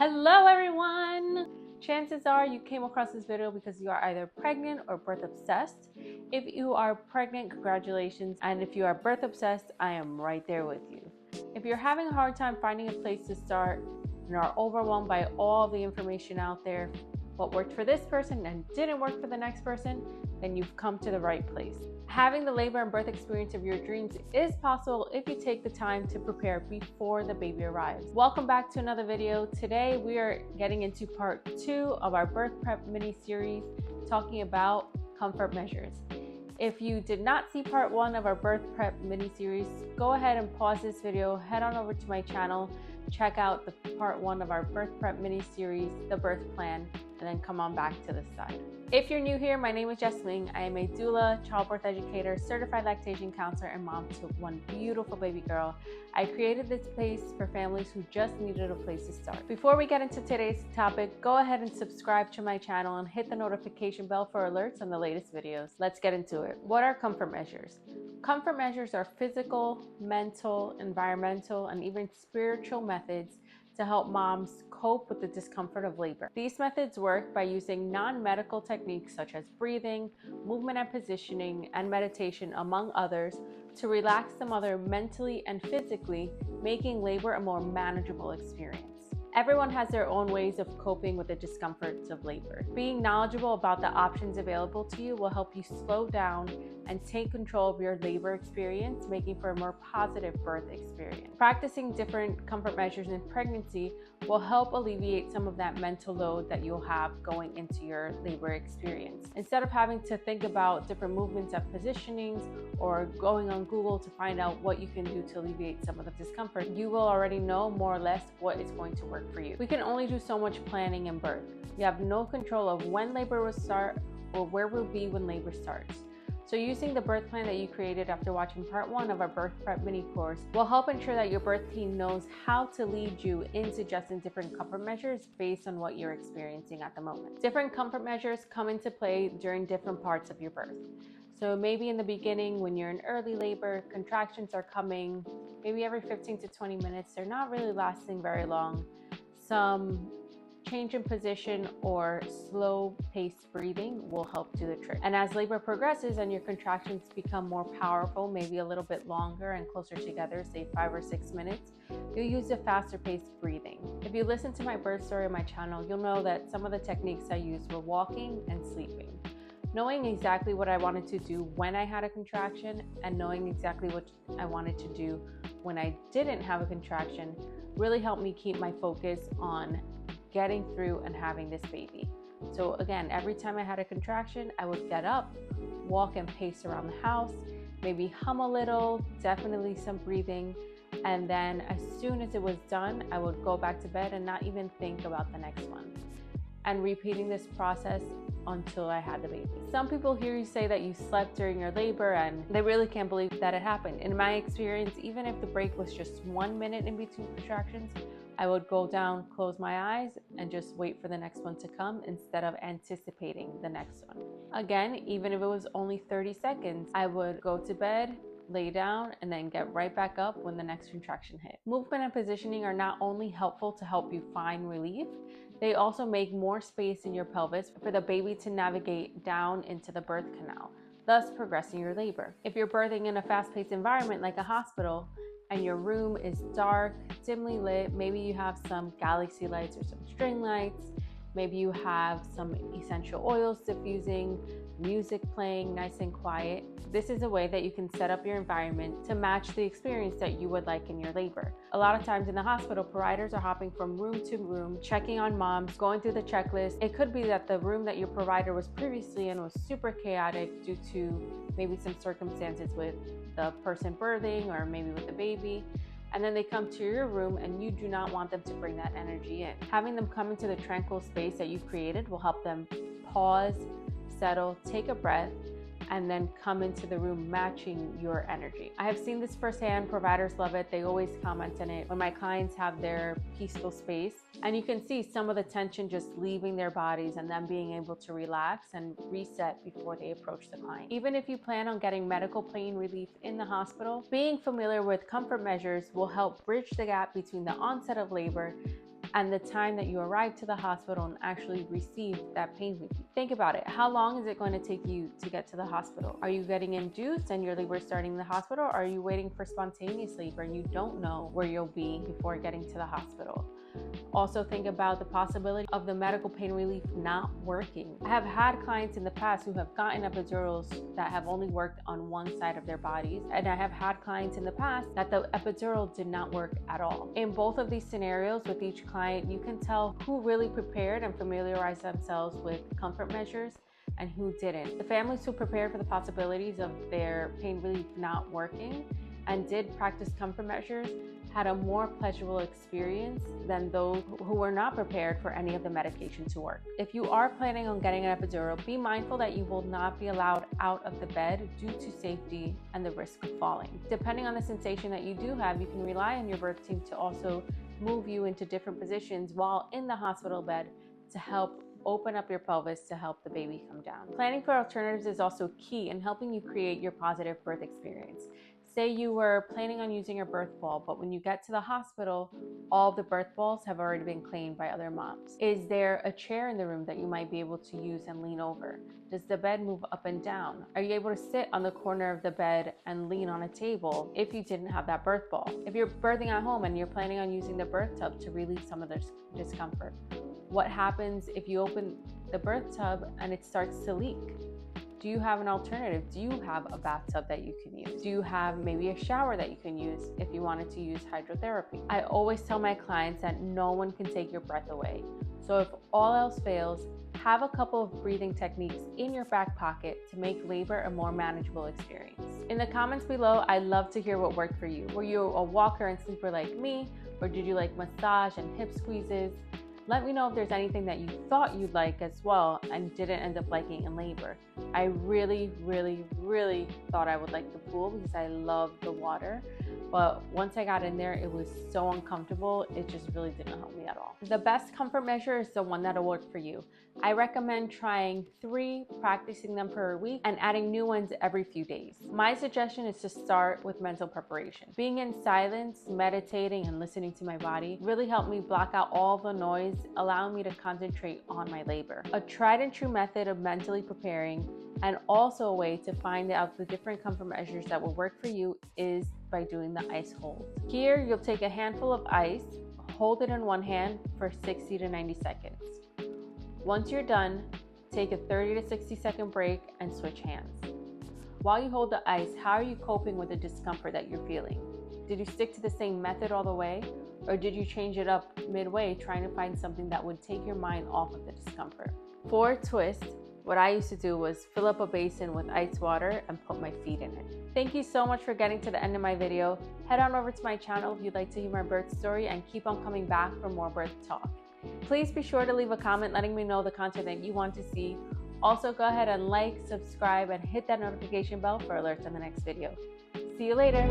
Hello everyone! Chances are you came across this video because you are either pregnant or birth obsessed. If you are pregnant, congratulations. And if you are birth obsessed, I am right there with you. If you're having a hard time finding a place to start and are overwhelmed by all the information out there, what worked for this person and didn't work for the next person, then you've come to the right place. Having the labor and birth experience of your dreams is possible if you take the time to prepare before the baby arrives. Welcome back to another video. Today we are getting into part 2 of our birth prep mini series talking about comfort measures. If you did not see part 1 of our birth prep mini series, go ahead and pause this video, head on over to my channel, check out the part 1 of our birth prep mini series, the birth plan, and then come on back to this side. If you're new here, my name is Jasmin. I am a doula, childbirth educator, certified lactation counselor, and mom to one beautiful baby girl. I created this place for families who just needed a place to start. Before we get into today's topic, go ahead and subscribe to my channel and hit the notification bell for alerts on the latest videos. Let's get into it. What are comfort measures? Comfort measures are physical, mental, environmental, and even spiritual methods to help moms cope with the discomfort of labor. These methods work by using non-medical techniques such as breathing, movement and positioning, and meditation, among others, to relax the mother mentally and physically, making labor a more manageable experience. Everyone has their own ways of coping with the discomforts of labor. Being knowledgeable about the options available to you will help you slow down and take control of your labor experience, making for a more positive birth experience. Practicing different comfort measures in pregnancy will help alleviate some of that mental load that you'll have going into your labor experience. Instead of having to think about different movements and positionings or going on Google to find out what you can do to alleviate some of the discomfort, you will already know more or less what is going to work for you. We can only do so much planning in birth. You have no control of when labor will start or where we'll be when labor starts. So using the birth plan that you created after watching part 1 of our birth prep mini course will help ensure that your birth team knows how to lead you in suggesting different comfort measures based on what you're experiencing at the moment. Different comfort measures come into play during different parts of your birth. So maybe in the beginning when you're in early labor, contractions are coming maybe every 15 to 20 minutes. They're not really lasting very long. Some change in position or slow paced breathing will help do the trick. And as labor progresses and your contractions become more powerful, maybe a little bit longer and closer together, say 5 or 6 minutes, you'll use a faster paced breathing. If you listen to my birth story on my channel, you'll know that some of the techniques I used were walking and sleeping. Knowing exactly what I wanted to do when I had a contraction and knowing exactly what I wanted to do when I didn't have a contraction really helped me keep my focus on getting through and having this baby. So again, every time I had a contraction, I would get up, walk and pace around the house, maybe hum a little, definitely some breathing, and then as soon as it was done, I would go back to bed and not even think about the next one. And repeating this process until I had the baby. Some people hear you say that you slept during your labor and they really can't believe that it happened. In my experience, even if the break was just 1 minute in between contractions, I would go down, close my eyes, and just wait for the next one to come instead of anticipating the next one. Again, even if it was only 30 seconds, I would go to bed, lay down, and then get right back up when the next contraction hit. Movement and positioning are not only helpful to help you find relief, they also make more space in your pelvis for the baby to navigate down into the birth canal, thus progressing your labor. If you're birthing in a fast-paced environment like a hospital and your room is dark, dimly lit, maybe you have some galaxy lights or some string lights, maybe you have some essential oils diffusing, music playing nice and quiet. This is a way that you can set up your environment to match the experience that you would like in your labor. A lot of times in the hospital, providers are hopping from room to room, checking on moms, going through the checklist. It could be that the room that your provider was previously in was super chaotic due to maybe some circumstances with the person birthing or maybe with the baby. And then they come to your room and you do not want them to bring that energy in. Having them come into the tranquil space that you've created will help them pause, settle, take a breath, and then come into the room matching your energy. I have seen this firsthand. Providers love it. They always comment on it when my clients have their peaceful space. And you can see some of the tension just leaving their bodies and them being able to relax and reset before they approach the client. Even if you plan on getting medical pain relief in the hospital, being familiar with comfort measures will help bridge the gap between the onset of labor and the time that you arrive to the hospital and actually receive that pain relief. Think about it. How long is it going to take you to get to the hospital? Are you getting induced and your labor is starting in the hospital? Or are you waiting for spontaneous labor and you don't know where you'll be before getting to the hospital? Also think about the possibility of the medical pain relief not working. I have had clients in the past who have gotten epidurals that have only worked on one side of their bodies, and I have had clients in the past that the epidural did not work at all. In both of these scenarios with each client, you can tell who really prepared and familiarized themselves with comfort measures and who didn't. The families who prepared for the possibilities of their pain relief not working and did practice comfort measures had a more pleasurable experience than those who were not prepared for any of the medication to work. If you are planning on getting an epidural, be mindful that you will not be allowed out of the bed due to safety and the risk of falling. Depending on the sensation that you do have, you can rely on your birth team to also move you into different positions while in the hospital bed to help open up your pelvis to help the baby come down. Planning for alternatives is also key in helping you create your positive birth experience. Say you were planning on using your birth ball, but when you get to the hospital, all the birth balls have already been claimed by other moms. Is there a chair in the room that you might be able to use and lean over? Does the bed move up and down? Are you able to sit on the corner of the bed and lean on a table if you didn't have that birth ball? If you're birthing at home and you're planning on using the birth tub to relieve some of the discomfort, what happens if you open the birth tub and it starts to leak? Do you have an alternative? Do you have a bathtub that you can use? Do you have maybe a shower that you can use if you wanted to use hydrotherapy? I always tell my clients that no one can take your breath away. So if all else fails, have a couple of breathing techniques in your back pocket to make labor a more manageable experience. In the comments below, I'd love to hear what worked for you. Were you a walker and sleeper like me? Or did you like massage and hip squeezes? Let me know if there's anything that you thought you'd like as well and didn't end up liking in labor. I really thought I would like the pool because I love the water. But once I got in there, it was so uncomfortable. It just really didn't help me at all. The best comfort measure is the one that'll work for you. I recommend trying 3, practicing them per week, and adding new ones every few days. My suggestion is to start with mental preparation. Being in silence, meditating, and listening to my body really helped me block out all the noise, allowing me to concentrate on my labor. A tried and true method of mentally preparing, and also a way to find out the different comfort measures that will work for you, is by doing the ice hold. Here, you'll take a handful of ice, hold it in one hand for 60 to 90 seconds. Once you're done, take a 30 to 60 second break and switch hands. While you hold the ice, how are you coping with the discomfort that you're feeling? Did you stick to the same method all the way? Or did you change it up midway, trying to find something that would take your mind off of the discomfort? For a twist, what I used to do was fill up a basin with ice water and put my feet in it. Thank you so much for getting to the end of my video. Head on over to my channel if you'd like to hear my birth story, and keep on coming back for more birth talk. Please be sure to leave a comment letting me know the content that you want to see. Also, go ahead and like, subscribe, and hit that notification bell for alerts on the next video. See you later.